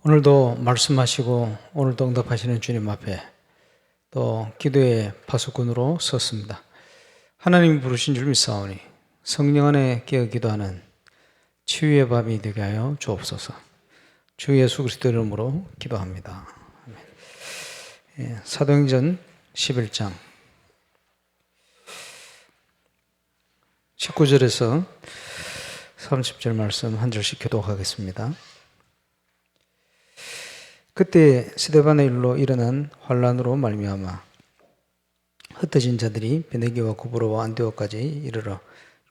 오늘도 말씀하시고 오늘도 응답하시는 주님 앞에 또 기도의 파수꾼으로 섰습니다. 하나님이 부르신 줄 믿사오니 성령 안에 깨어 기도하는 치유의 밤이 되게 하여 주옵소서. 주 예수 그리스도 이름으로 기도합니다. 사도행전 11장 19절에서 30절 말씀 한 절씩 교독하겠습니다. 그때 스데반의 일로 일어난 환란으로 말미암아 흩어진 자들이 베네게와 고브로와 안디옥까지 이르러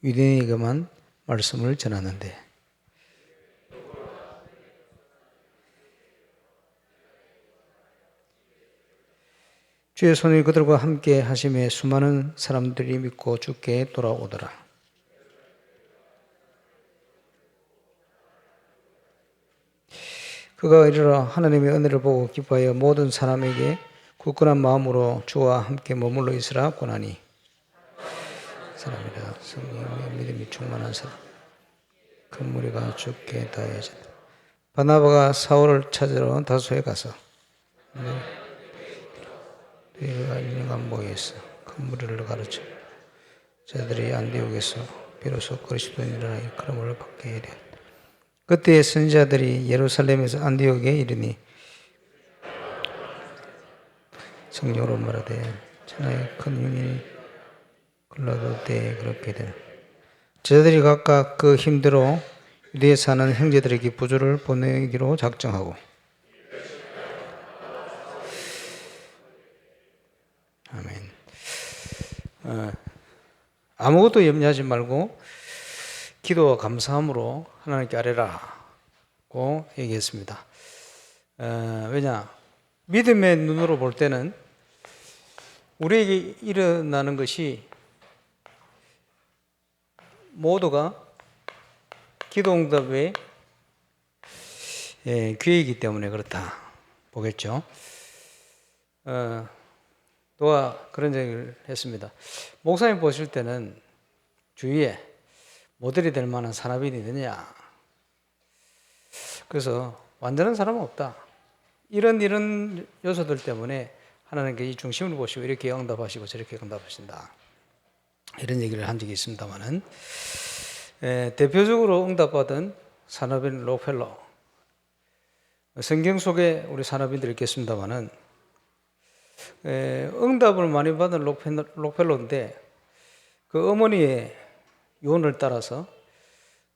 유대인에게만 말씀을 전하는데 주의 손이 그들과 함께 하심에 수많은 사람들이 믿고 주께 돌아오더라. 그가 이르러 하나님의 은혜를 보고 기뻐하여 모든 사람에게 굳건한 마음으로 주와 함께 머물러 있으라 권하니 사람이라 성령의 믿음이 충만한 사람 그 무리가 주께 다해지다. 바나바가 사울을 찾으러 다소에 가서 너희가 유명한 모여서 큰 무리를 가르쳐 저들이 안디옥에서 비로소 그리스도인이라 일컬음을 받게 하려. 그때 선지자들이 예루살렘에서 안디옥에 이르니 성령으로 말하되 천하의 큰 용인이 글라도 때에 그렇게 되는 저들이 각각 그 힘대로 유대에 사는 형제들에게 부조를 보내기로 작정하고 아멘. 아무것도 염려하지 말고 기도와 감사함으로 하나님께 아뢰라고 얘기했습니다. 왜냐? 믿음의 눈으로 볼 때는 우리에게 일어나는 것이 모두가 기도응답의 기회이기 때문에 그렇다 보겠죠. 누가 그런 얘기를 했습니다. 목사님 보실 때는 주위에 모델이 될 만한 사람이 있느냐? 그래서 완전한 사람은 없다. 이런 요소들 때문에 하나님께 이 중심을 보시고 이렇게 응답하시고 저렇게 응답하신다. 이런 얘기를 한 적이 있습니다만은 대표적으로 응답받은 산업인 록펠러 성경 속에 우리 산업인들이 있겠습니다만은 응답을 많이 받은 록펠러인데 그 어머니의 유언을 따라서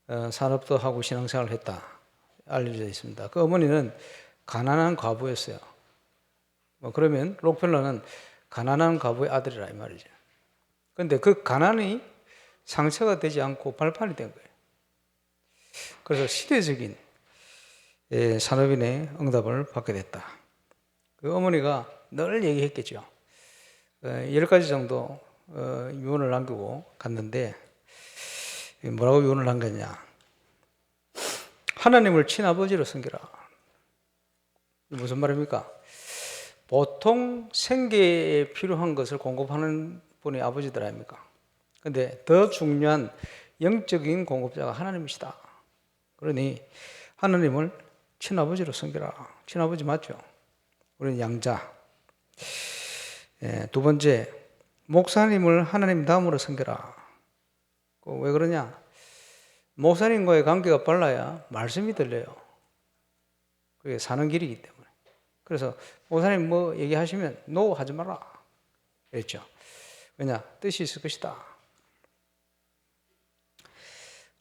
산업도 하고 신앙생활을 했다 알려져 있습니다. 그 어머니는 가난한 과부였어요. 그러면 록펠러는 가난한 과부의 아들이라 이 말이죠. 그런데 그 가난이 상처가 되지 않고 발판이 된 거예요. 그래서 시대적인 산업인의 응답을 받게 됐다. 그 어머니가 늘 얘기했겠죠. 10가지 정도 유언을 남기고 갔는데 뭐라고 유언을 남겼냐? 하나님을 친아버지로 섬기라. 무슨 말입니까? 보통 생계에 필요한 것을 공급하는 분이 아버지들 아닙니까? 근데 더 중요한 영적인 공급자가 하나님이시다. 그러니 하나님을 친아버지로 섬기라. 친아버지 맞죠? 우리는 양자. 두 번째, 목사님을 하나님 다음으로 섬겨라. 왜 그러냐? 목사님과의 관계가 빨라야 말씀이 들려요. 그게 사는 길이기 때문에. 그래서 목사님 뭐 얘기하시면 노 하지 마라. 그랬죠. 왜냐? 뜻이 있을 것이다.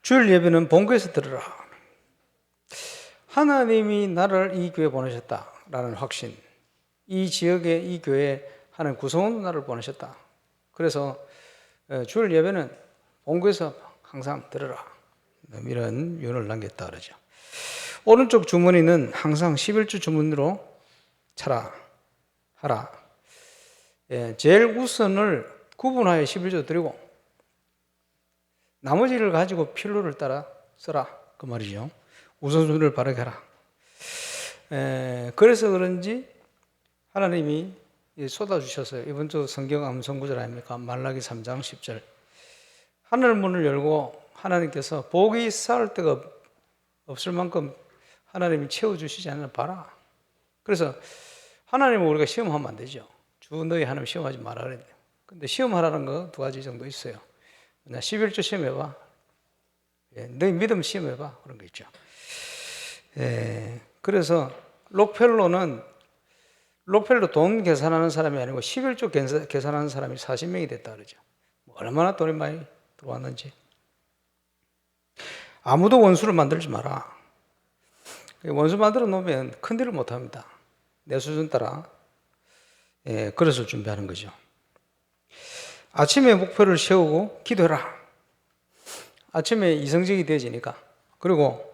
주일 예배는 본교에서 들으라. 하나님이 나를 이 교회에 보내셨다라는 확신. 이 지역에 이 교회에 하나님 구성원으로 나를 보내셨다. 그래서 주일 예배는 본교에서 항상 들으라. 이런 유언을 남겼다 그러죠. 오른쪽 주머니는 항상 11주 주문으로 차라, 하라. 제일 우선을 구분하여 11주 드리고 나머지를 가지고 필요를 따라 써라. 그 말이죠. 우선순위를 바르게 하라. 그래서 그런지 하나님이 쏟아주셨어요. 이번 주 성경 암송구절 아닙니까? 말라기 3장 10절. 하늘 문을 열고 하나님께서 복이 쌓을 데가 없을 만큼 하나님이 채워주시지 않나 봐라. 그래서 하나님은 우리가 시험하면 안 되죠. 주 너희 하나님 시험하지 마라 그랬는데. 근데 시험하라는 거 두 가지 정도 있어요. 11조 시험해봐. 너희 믿음 시험해봐. 그런 거 있죠. 그래서 록펠로 돈 계산하는 사람이 아니고 11조 계산하는 사람이 40명이 됐다 그러죠. 얼마나 돈이 많이 들어왔는지. 아무도 원수를 만들지 마라. 원수 만들어 놓으면 큰일을 못 합니다. 내 수준 따라 그릇을 준비하는 거죠. 아침에 목표를 세우고 기도해라. 아침에 이성적이 되어지니까. 그리고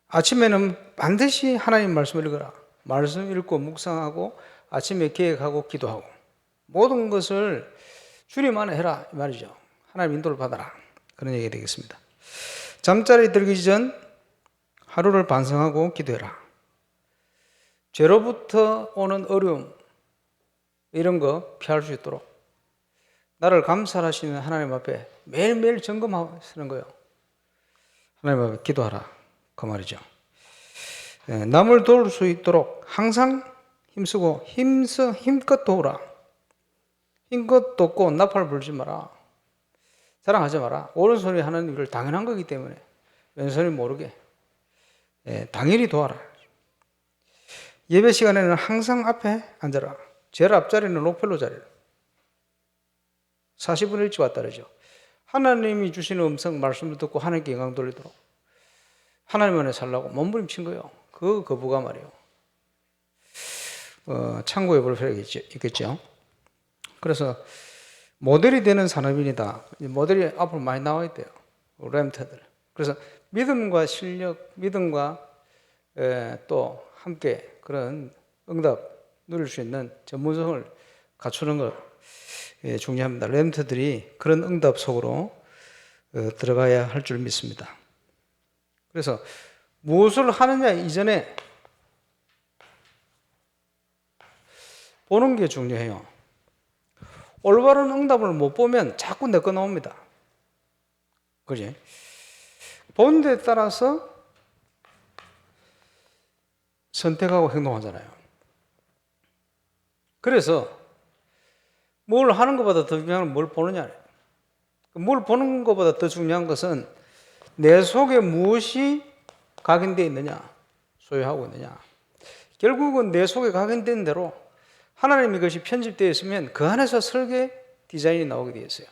아침에는 반드시 하나님 말씀을 읽어라. 말씀 읽고 묵상하고 아침에 계획하고 기도하고 모든 것을 주님 안에 해라 이 말이죠. 하나님 인도를 받아라. 그런 얘기가 되겠습니다. 잠자리 들기 전 하루를 반성하고 기도해라. 죄로부터 오는 어려움 이런 거 피할 수 있도록 나를 감찰하시는 하나님 앞에 매일매일 점검하시는 거예요. 하나님 앞에 기도하라 그 말이죠. 남을 도울 수 있도록 항상 힘쓰고 힘껏 도우라. 힘껏 돕고 나팔 불지 마라. 자랑하지 마라. 오른손이 하는 일을 당연한 거기 때문에 왼손이 모르게 당연히 도와라. 예배 시간에는 항상 앞에 앉아라. 제일 앞자리는 록펠로 자리를 40분 일찍 왔다 그러죠. 하나님이 주시는 음성 말씀을 듣고 하나님께 영광 돌리도록 하나님 안에 살라고 몸부림친 거예요. 그 거부가 말이에요. 참고해 볼 필요가 있겠죠. 그래서 모델이 되는 산업인이다. 모델이 앞으로 많이 나와 있대요. 램터들. 그래서 믿음과 실력, 믿음과 또 함께 그런 응답 누릴 수 있는 전문성을 갖추는 것 중요합니다. 램터들이 그런 응답 속으로 들어가야 할 줄 믿습니다. 그래서 무엇을 하느냐 이전에 보는 게 중요해요. 올바른 응답을 못 보면 자꾸 내 거 나옵니다. 그지? 본 데 따라서 선택하고 행동하잖아요. 그래서 뭘 하는 것보다 더 중요한 건 뭘 보느냐. 뭘 보는 것보다 더 중요한 것은 내 속에 무엇이 각인되어 있느냐, 소유하고 있느냐. 결국은 내 속에 각인된 대로 하나님이 그것이 편집되어 있으면 그 안에서 설계 디자인이 나오게 되어 있어요.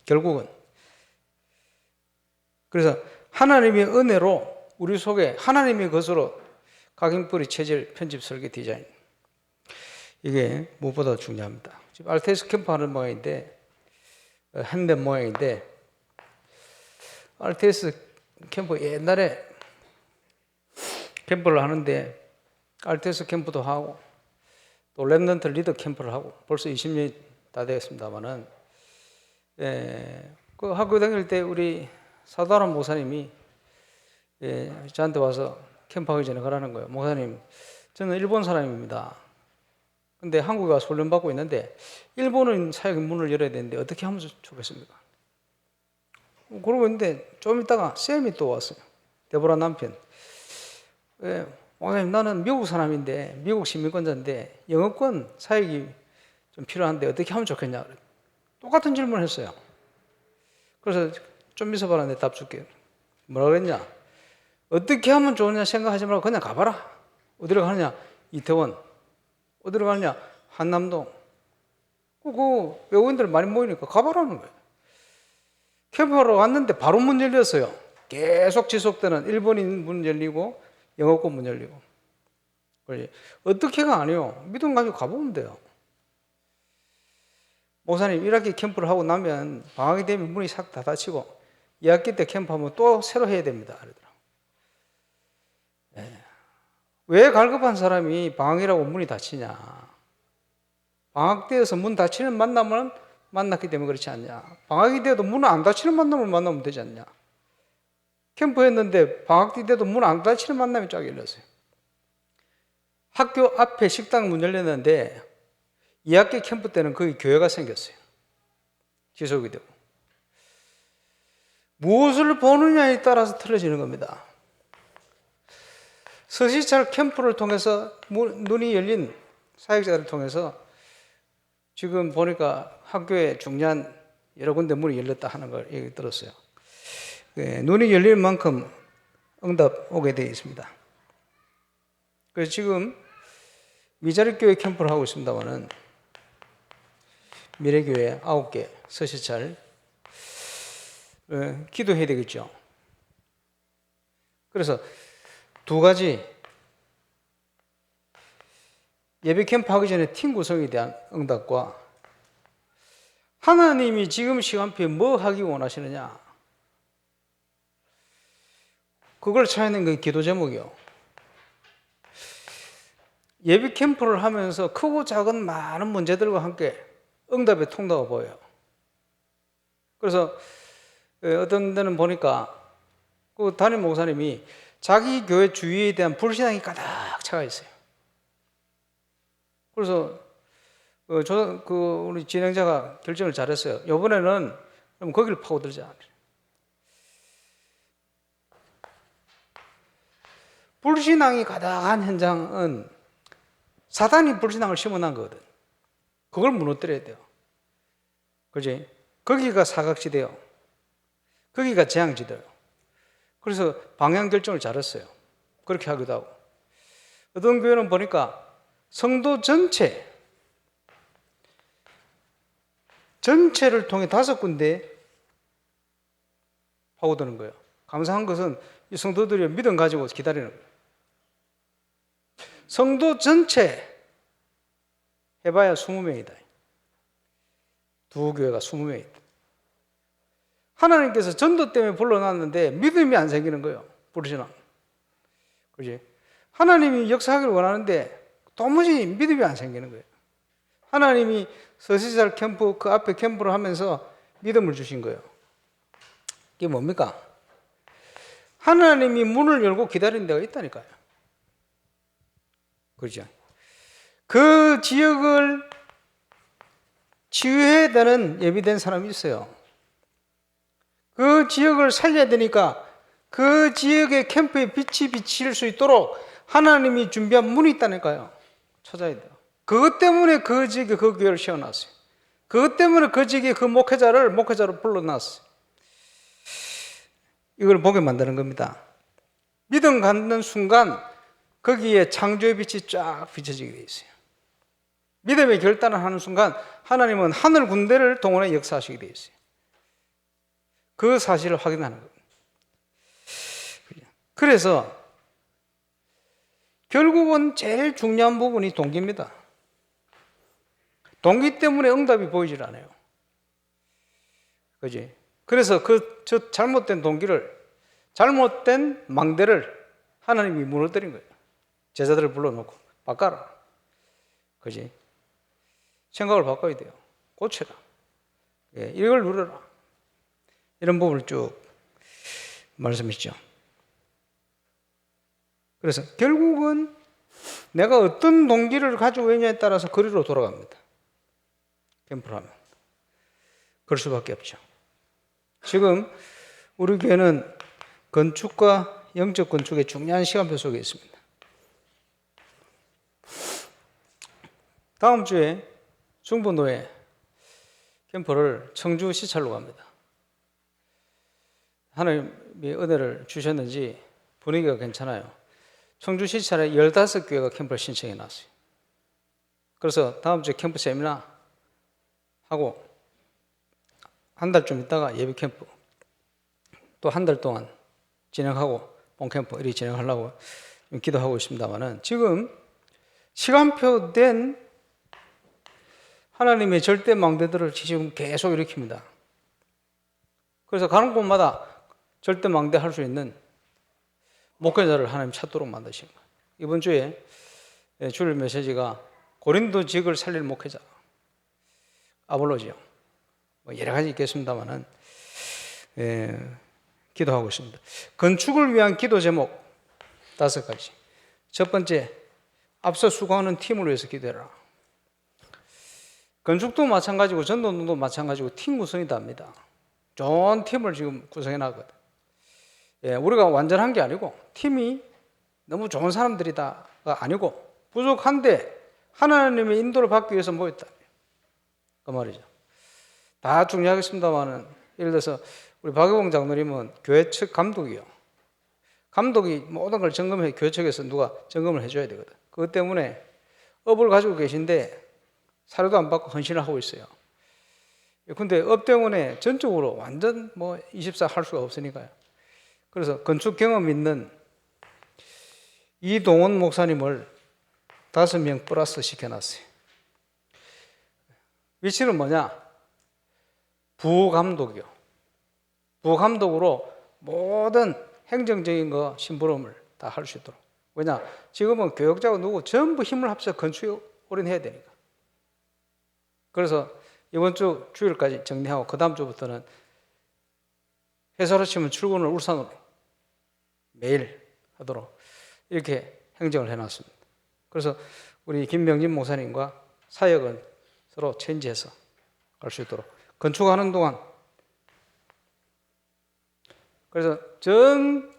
결국은. 그래서 하나님의 은혜로 우리 속에 하나님의 것으로 각인뿌리 체질 편집 설계 디자인. 이게 무엇보다 중요합니다. 지금 알테스 캠프 하는 모양인데, 핸드폰 모양인데, 알테스 캠프 옛날에 캠프를 하는데, 알테스 캠프도 하고, 또 랩넌트 리더 캠프를 하고, 벌써 20년이 다 되었습니다만은, 그 학교 다닐 때 우리 사도하람 목사님이 저한테 와서 캠프하기 전에 가라는 거예요. 목사님, 저는 일본 사람입니다. 근데 한국에 와서 훈련받고 있는데 일본은 사역의 문을 열어야 되는데 어떻게 하면 좋겠습니까? 그러고 있는데 좀 있다가 쌤이 또 왔어요. 데보라 남편. 목사님, 나는 미국 사람인데 미국 시민권자인데 영어권 사역이 좀 필요한데 어떻게 하면 좋겠냐. 똑같은 질문을 했어요. 그래서 좀 있어봐라, 내 답 줄게. 뭐라 그랬냐? 어떻게 하면 좋으냐 생각하지 말고 그냥 가봐라. 어디로 가느냐? 이태원. 어디로 가느냐? 한남동. 그 외국인들 많이 모이니까 가봐라는 거예요. 캠프하러 왔는데 바로 문 열렸어요. 계속 지속되는 일본인 문 열리고 영어권 문 열리고. 어떻게가 아니에요. 믿음 가지고 가보면 돼요. 목사님 1학기 캠프를 하고 나면 방학이 되면 문이 싹 다 닫히고 2학기 때 캠프하면 또 새로 해야 됩니다. 그러더라고요. 왜 갈급한 사람이 방학이라고 문이 닫히냐? 방학 때에서 문 닫히는 만남을 만났기 때문에 그렇지 않냐? 방학이 돼도 문 안 닫히는 만남을 만나면 되지 않냐? 캠프 했는데 방학 때도 문 안 닫히는 만남이 쫙 열렸어요. 학교 앞에 식당 문 열렸는데 2학기 캠프 때는 거기 교회가 생겼어요. 지속이 되고. 무엇을 보느냐에 따라서 틀어지는 겁니다. 서시찰 캠프를 통해서 눈이 열린 사역자를 통해서 지금 보니까 학교에 중요한 여러 군데 문이 열렸다 하는 걸 얘기 들었어요. 눈이 열릴 만큼 응답 오게 되어 있습니다. 그래서 지금 미자립교회 캠프를 하고 있습니다만은 미래교회 9개 서시찰 기도해야 되겠죠. 그래서 두 가지, 예배 캠프 하기 전에 팀 구성에 대한 응답과 하나님이 지금 시간표에 뭐 하기 원하시느냐, 그걸 찾아내는 게 기도 제목이요. 예배 캠프를 하면서 크고 작은 많은 문제들과 함께 응답의 통로가 보여요. 그래서 어떤 데는 보니까 그 담임 목사님이 자기 교회 주위에 대한 불신앙이 가득 차가 있어요. 그래서 우리 진행자가 결정을 잘했어요. 이번에는 그럼 거기를 파고들자. 불신앙이 가득한 현장은 사단이 불신앙을 심어놓은 거거든. 그걸 무너뜨려야 돼요. 그지? 거기가 사각지대요. 거기가 재앙지대요. 그래서 방향 결정을 잘했어요. 그렇게 하기도 하고. 어떤 교회는 보니까 성도 전체를 통해 5군데 파고드는 거예요. 감사한 것은 이 성도들이 믿음 가지고 기다리는 거예요. 성도 전체 해봐야 20명이다. 두 교회가 20명이다. 하나님께서 전도 때문에 불러놨는데 믿음이 안 생기는 거예요. 불신앙. 그지? 하나님이 역사하기를 원하는데 도무지 믿음이 안 생기는 거예요. 하나님이 서시찰 캠프, 그 앞에 캠프를 하면서 믿음을 주신 거예요. 이게 뭡니까? 하나님이 문을 열고 기다리는 데가 있다니까요. 그렇죠? 그 지역을 치유해야 되는 예비된 사람이 있어요. 그 지역을 살려야 되니까 그 지역의 캠프에 빛이 비칠 수 있도록 하나님이 준비한 문이 있다니까요. 찾아야 돼요. 그것 때문에 그 지역에 그 교회를 세워놨어요. 그것 때문에 그 지역에 그 목회자로 불러놨어요. 이걸 보게 만드는 겁니다. 믿음 갖는 순간 거기에 창조의 빛이 쫙 비춰지게 되어 있어요. 믿음의 결단을 하는 순간 하나님은 하늘 군대를 동원해 역사하시게 되어 있어요. 그 사실을 확인하는 겁니다. 그래서 결국은 제일 중요한 부분이 동기입니다. 동기 때문에 응답이 보이질 않아요. 그지? 그래서 저 잘못된 동기를, 잘못된 망대를 하나님이 무너뜨린 거예요. 제자들을 불러놓고 바꿔라. 그지? 생각을 바꿔야 돼요. 고쳐라. 이걸 누려라. 이런 부분을 쭉 말씀이죠. 그래서 결국은 내가 어떤 동기를 가지고 있냐에 따라서 거리로 돌아갑니다. 캠프를 하면. 그럴 수밖에 없죠. 지금 우리 교회는 건축과 영적 건축의 중요한 시간표 속에 있습니다. 다음 주에 중부노예 캠프를 청주 시찰로 갑니다. 하나님이 은혜를 주셨는지 분위기가 괜찮아요. 청주 시찰에 15교회가 캠프를 신청해 놨어요. 그래서 다음 주에 캠프 세미나 하고 한 달쯤 있다가 예비 캠프 또 한 달 동안 진행하고 본캠프 이렇게 진행하려고 기도하고 있습니다만은 지금 시간표 된 하나님의 절대 망대들을 지금 계속 일으킵니다. 그래서 가는 곳마다 절대 망대할 수 있는 목회자를 하나님 찾도록 만드신 거예요. 이번 주에 주일 메시지가 고린도 지역을 살릴 목회자, 아볼로지요. 뭐 여러 가지 있겠습니다만은 기도하고 있습니다. 건축을 위한 기도 제목 5가지. 첫 번째, 앞서 수고하는 팀을 위해서 기도해라. 건축도 마찬가지고 전도도 마찬가지고 팀 구성이 답니다. 좋은 팀을 지금 구성해 놨거든. 우리가 완전한 게 아니고 팀이 너무 좋은 사람들이다가 아니고 부족한데 하나님의 인도를 받기 위해서 모였다. 그 말이죠. 다 중요하겠습니다만은 예를 들어서 우리 박여봉 장로님은 교회 측 감독이요. 감독이 모든 걸 점검해 교회 측에서 누가 점검을 해줘야 되거든. 그것 때문에 업을 가지고 계신데 사료도 안 받고 헌신을 하고 있어요. 근데 업 때문에 전적으로 완전 24 할 수가 없으니까요. 그래서 건축 경험 있는 이동원 목사님을 5명 플러스 시켜놨어요. 위치는 뭐냐? 부감독이요. 부감독으로 모든 행정적인 거 심부름을 다 할 수 있도록. 왜냐? 지금은 교역자가 누구 전부 힘을 합쳐 건축에 올인해야 되니까. 그래서 이번 주 주일까지 정리하고 그 다음 주부터는 회사로 치면 출근을 울산으로 매일 하도록 이렇게 행정을 해놨습니다. 그래서 우리 김명진 목사님과 사역은 서로 체인지해서 갈 수 있도록 건축하는 동안 그래서 전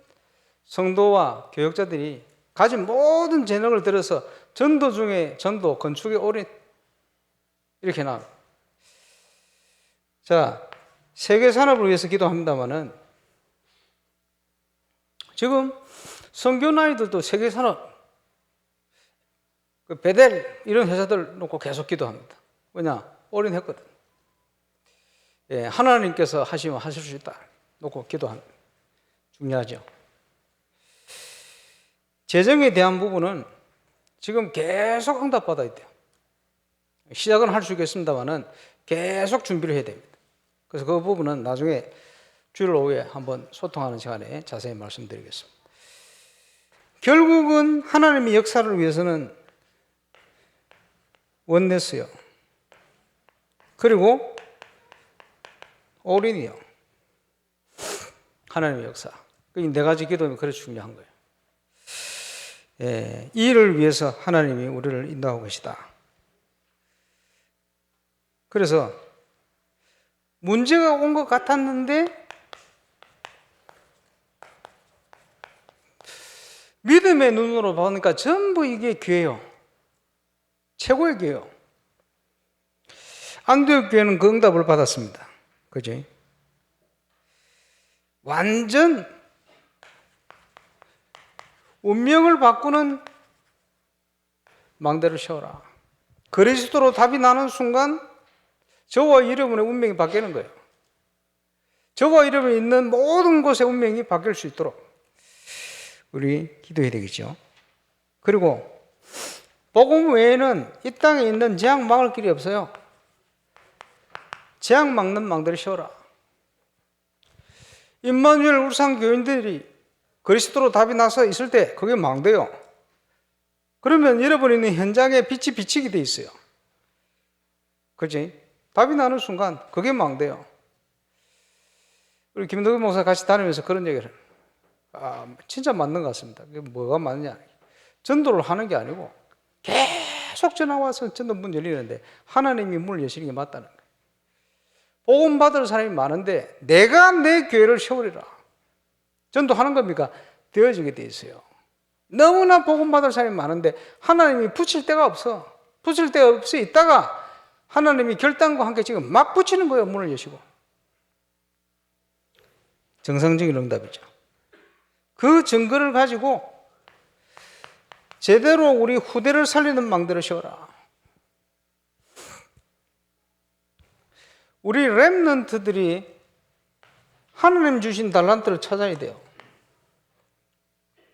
성도와 교역자들이 가진 모든 재능을 들여서 전도 중에 전도, 건축에 올인 이렇게 나와요. 자, 세계 산업을 위해서 기도합니다만은 지금 선교 나이들도 세계 산업, 그 베델 이런 회사들 놓고 계속 기도합니다. 왜냐? 올인했거든. 예, 하나님께서 하시면 하실 수 있다 놓고 기도합니다. 중요하죠. 재정에 대한 부분은 지금 계속 응답받아야 돼요. 시작은 할 수 있겠습니다만은 계속 준비를 해야 됩니다. 그래서 그 부분은 나중에 주일 오후에 한번 소통하는 시간에 자세히 말씀드리겠습니다. 결국은 하나님의 역사를 위해서는 원네스요. 그리고 올인이요. 하나님의 역사. 이 네 가지 기도는 그래서 중요한 거예요. 예, 이 일을 위해서 하나님이 우리를 인도하고 계시다. 그래서 문제가 온 것 같았는데 믿음의 눈으로 보니까 전부 이게 기회요. 최고의 기회요. 안디옥 교회는 그 응답을 받았습니다. 그죠? 완전 운명을 바꾸는 망대를 세워라. 그리스도로 답이 나는 순간 저와 여러분의 운명이 바뀌는 거예요. 저와 여러분이 있는 모든 곳의 운명이 바뀔 수 있도록 우리 기도해야 되겠죠. 그리고 복음 외에는 이 땅에 있는 재앙 막을 길이 없어요. 재앙 막는 망대를 세워라. 임마누엘 울산 교인들이 그리스도로 답이 나서 있을 때 그게 망대요. 그러면 여러분이 있는 현장에 빛이 비치게 돼 있어요. 그렇지? 답이 나는 순간 그게 망대요. 우리 김덕근 목사 같이 다니면서 그런 얘기를 진짜 맞는 것 같습니다. 그게 뭐가 맞느냐? 전도를 하는 게 아니고 계속 전화 와서 전도 문 열리는데 하나님이 문을 여시는 게 맞다는 거예요. 복음 받을 사람이 많은데 내가 내 교회를 세우리라. 전도하는 겁니까? 되어지게 돼 있어요. 너무나 복음 받을 사람이 많은데 하나님이 붙일 데가 없어. 붙일 데가 없어 있다가 하나님이 결단과 함께 지금 막 붙이는 거예요. 문을 여시고. 정상적인 응답이죠. 그 증거를 가지고 제대로 우리 후대를 살리는 망대를 세워라. 우리 렘넌트들이 하나님 주신 달란트를 찾아야 돼요.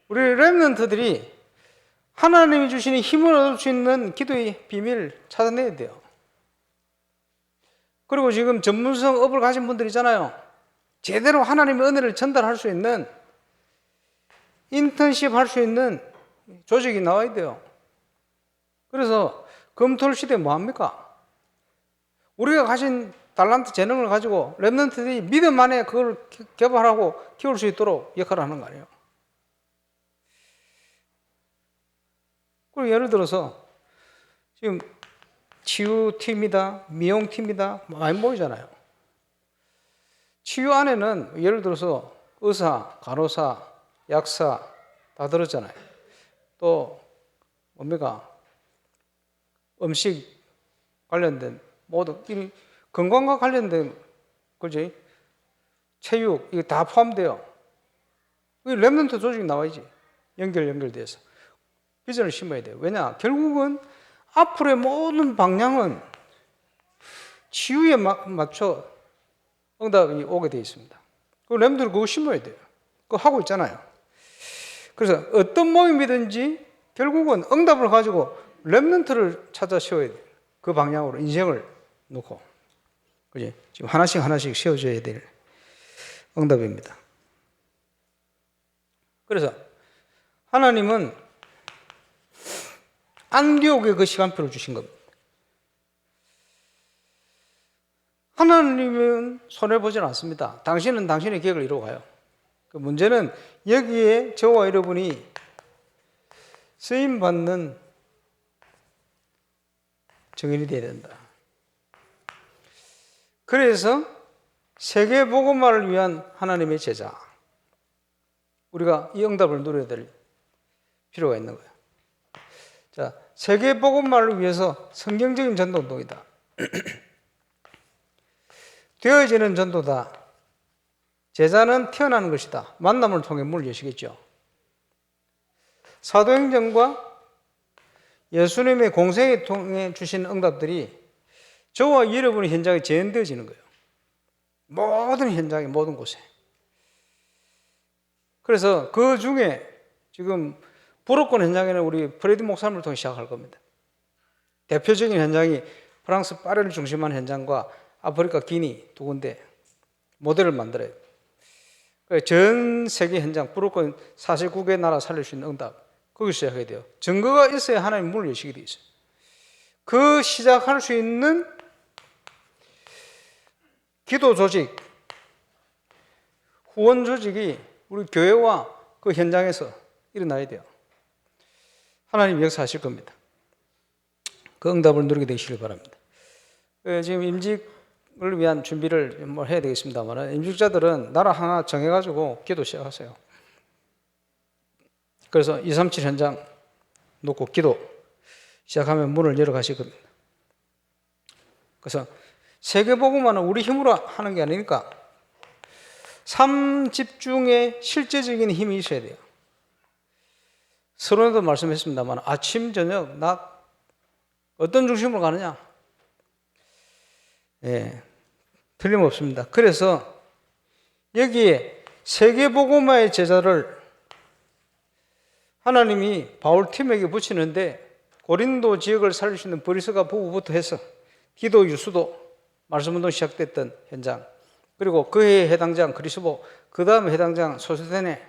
우리 렘넌트들이 하나님이 주시는 힘을 얻을 수 있는 기도의 비밀을 찾아내야 돼요. 그리고 지금 전문성 업을 가진 분들 있잖아요. 제대로 하나님의 은혜를 전달할 수 있는 인턴십 할 수 있는 조직이 나와야 돼요. 그래서 검토를 시대에 뭐합니까? 우리가 가진 달란트 재능을 가지고 렘넌트들이 믿음 안에 그걸 개발하고 키울 수 있도록 역할을 하는 거 아니에요. 그리고 예를 들어서 지금 치유팀이다, 미용팀이다 많이 보이잖아요. 치유 안에는 예를 들어서 의사, 간호사, 약사 다 들었잖아요. 또 뭡니까? 음식 관련된 모든 이 건강과 관련된 그지? 체육 이거 다 포함돼요. 이 랩런트 조직이 나와야지. 연결돼서 비전을 심어야 돼요. 왜냐? 결국은 앞으로의 모든 방향은 치유에 맞춰 응답이 오게 되어 있습니다. 그 랩런트는 그거 심어야 돼요. 그거 하고 있잖아요. 그래서 어떤 모임이든지 결국은 응답을 가지고 랩런트를 찾아 세워야 돼요. 그 방향으로 인생을 놓고. 그지? 지금 하나씩 세워줘야 될 응답입니다. 그래서 하나님은 안디옥에 그 시간표를 주신 겁니다. 하나님은 손해보지 않습니다. 당신은 당신의 계획을 이루어가요. 그 문제는 여기에 저와 여러분이 쓰임받는 증인이 되어야 된다. 그래서 세계복음화를 위한 하나님의 제자, 우리가 이 응답을 누려야 될 필요가 있는 거예요. 자, 세계복음화를 위해서 성경적인 전도운동이다. 되어지는 전도다. 제자는 태어나는 것이다. 만남을 통해 문을 여시겠죠. 사도행전과 예수님의 공생에 통해 주신 응답들이 저와 여러분의 현장에 재현되어지는 거예요. 모든 현장에, 모든 곳에. 그래서 그 중에 지금 불어권 현장에는 우리 프레디 목사님을 통해 시작할 겁니다. 대표적인 현장이 프랑스 파리를 중심한 현장과 아프리카 기니 두 군데 모델을 만들어요. 전 세계 현장, 불어권 49개 나라 살릴 수 있는 응답, 거기서 시작해야 돼요. 증거가 있어야 하나님 문을 여시게 돼 있어요. 그 시작할 수 있는 기도 조직, 후원 조직이 우리 교회와 그 현장에서 일어나야 돼요. 하나님 역사하실 겁니다. 그 응답을 누리게 되시길 바랍니다. 지금 임직을 위한 준비를 뭐 해야 되겠습니다만, 임직자들은 나라 하나 정해가지고 기도 시작하세요. 그래서 237 현장 놓고 기도 시작하면 문을 열어가실 겁니다. 그래서 세계복음화는 우리 힘으로 하는 게 아니니까 삶 집중에 실제적인 힘이 있어야 돼요. 서론에도 말씀했습니다만 아침, 저녁, 낮 어떤 중심으로 가느냐? 예, 틀림없습니다. 그래서 여기에 세계복음화의 제자를 하나님이 바울팀에게 붙이는데 고린도 지역을 살릴 수 있는 브리스가 부부부터 해서 기도 유수도 말씀운동 시작됐던 현장, 그리고 그해 해당장 그리스보, 그 다음 해당장 소스데네,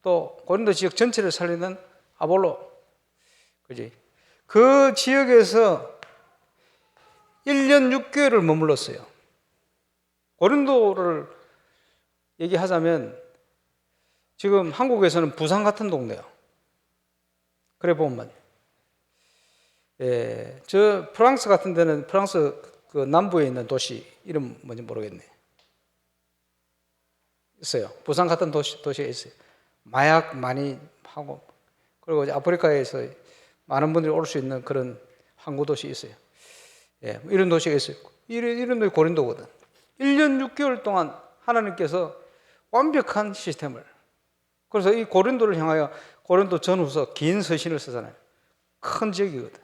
또 고린도 지역 전체를 살리는 아볼로, 그지? 그 지역에서 1년 6개월을 머물렀어요. 고린도를 얘기하자면 지금 한국에서는 부산 같은 동네요. 그래 보면 저 프랑스 같은 데는 프랑스 그 남부에 있는 도시 이름 뭔지 모르겠네. 있어요. 부산 같은 도시가 있어요. 마약 많이 하고, 그리고 이제 아프리카에서 많은 분들이 올 수 있는 그런 항구 도시 있어요. 예, 이런 도시가 있어요. 이런 도시 고린도거든. 1년 6개월 동안 하나님께서 완벽한 시스템을, 그래서 이 고린도를 향하여 고린도 전후서 긴 서신을 쓰잖아요. 큰 지역이거든.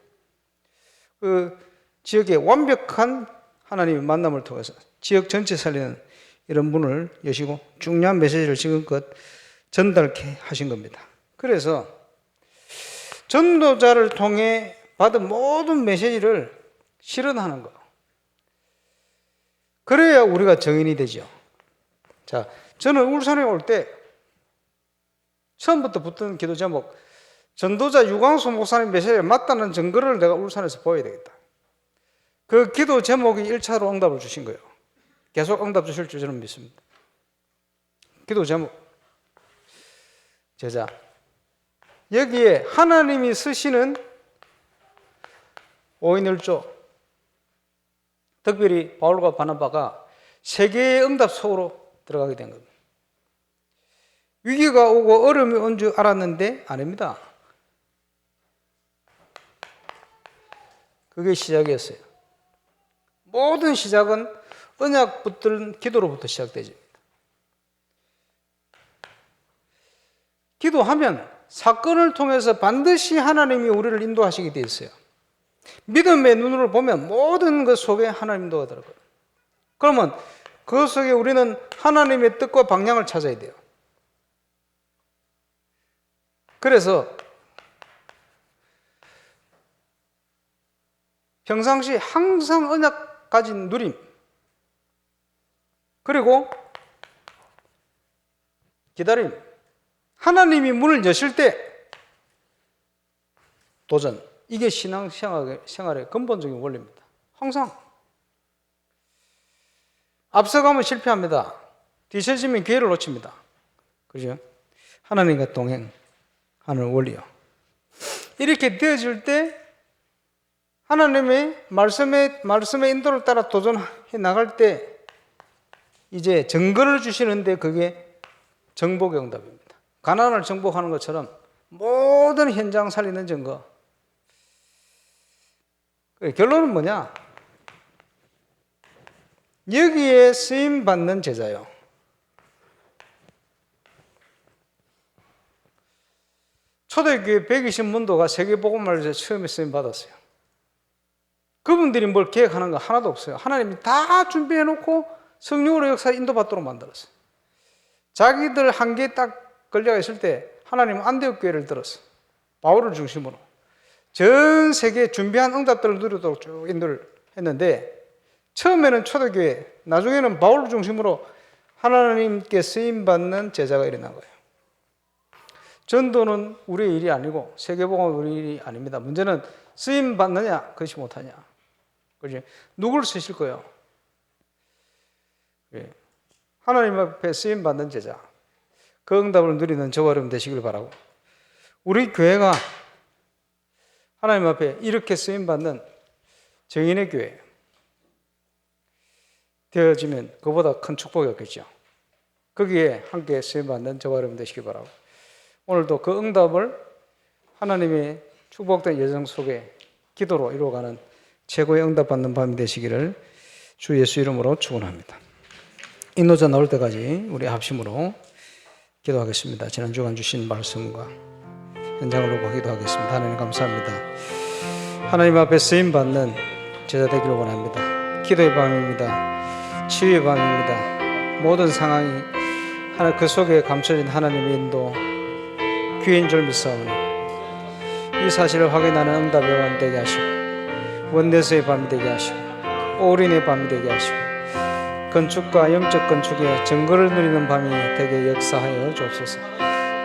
그 지역에 완벽한 하나님의 만남을 통해서 지역 전체 살리는 이런 문을 여시고 중요한 메시지를 지금껏 전달케 하신 겁니다. 그래서 전도자를 통해 받은 모든 메시지를 실현하는 거. 그래야 우리가 정인이 되죠. 자, 저는 울산에 올 때 처음부터 붙은 기도 제목, 전도자 유광수 목사님 메시지에 맞다는 증거를 내가 울산에서 보여야 되겠다. 그 기도 제목이 1차로 응답을 주신 거예요. 계속 응답 주실 줄 저는 믿습니다. 기도 제목, 제자. 여기에 하나님이 쓰시는 5인일조, 특별히 바울과 바나바가 세계의 응답 속으로 들어가게 된 겁니다. 위기가 오고 어려움이 온 줄 알았는데 아닙니다. 그게 시작이었어요. 모든 시작은 언약 붙들은 기도로부터 시작되죠. 기도하면 사건을 통해서 반드시 하나님이 우리를 인도하시게 되어 있어요. 믿음의 눈으로 보면 모든 것 속에 하나님 인도가 들어가요. 그러면 그 속에 우리는 하나님의 뜻과 방향을 찾아야 돼요. 그래서 평상시 항상 언약 가진 누림, 그리고 기다림, 하나님이 문을 여실 때 도전, 이게 신앙생활의 근본적인 원리입니다. 항상 앞서가면 실패합니다. 뒤처지면 기회를 놓칩니다. 그죠? 하나님과 동행하는 원리요. 이렇게 되어질 때 하나님의 말씀의 인도를 따라 도전해 나갈 때 이제 증거를 주시는데 그게 정복의 응답입니다. 가나안을 정복하는 것처럼 모든 현장 살리는 증거. 결론은 뭐냐? 여기에 쓰임 받는 제자요. 초대교회 120문도가 세계복음화를 처음에 쓰임 받았어요. 그분들이 뭘 계획하는 거 하나도 없어요. 하나님이 다 준비해 놓고 성령으로 역사 인도받도록 만들었어요. 자기들 한계에 딱 걸려 있을 때 하나님은 안디옥 교회를 들었어요. 바울을 중심으로 전 세계에 준비한 응답들을 누리도록 쭉 인도를 했는데, 처음에는 초대교회, 나중에는 바울을 중심으로 하나님께 쓰임받는 제자가 일어난 거예요. 전도는 우리의 일이 아니고 세계복음은 우리의 일이 아닙니다. 문제는 쓰임받느냐 그것이 못하냐. 그렇지? 누굴 쓰실 거예요? 하나님 앞에 쓰임받는 제자, 그 응답을 누리는 저와 여러분 되시길 바라고, 우리 교회가 하나님 앞에 이렇게 쓰임받는 정인의 교회 되어지면 그보다 큰 축복이 없겠죠. 거기에 함께 쓰임받는 저와 여러분 되시길 바라고, 오늘도 그 응답을 하나님의 축복된 예정 속에 기도로 이루어가는 최고의 응답받는 밤이 되시기를 주 예수 이름으로 축원합니다. 인도자 나올 때까지 우리 합심으로 기도하겠습니다. 지난 주간 주신 말씀과 현장을 놓고 기도하겠습니다. 하나님 감사합니다. 하나님 앞에 쓰임받는 제자 되기를 원합니다. 기도의 밤입니다. 치유의 밤입니다. 모든 상황이 그 속에 감춰진 하나님의 인도, 귀인 줄 믿사오니 이 사실을 확인하는 응답의 밤 되게 하시고, 원내서의 밤이 되게 하시고, 올인의 밤이 되게 하시고, 건축과 영적 건축의 증거를 누리는 밤이 되게 역사하여 주옵소서.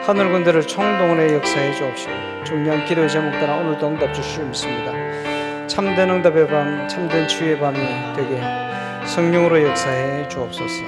하늘 군대를 총동원해 역사해 주옵시고, 중요한 기도의 제목 따라 오늘도 응답 주시오 믿습니다. 참된 응답의 밤, 참된 치유의 밤이 되게 성령으로 역사해 주옵소서.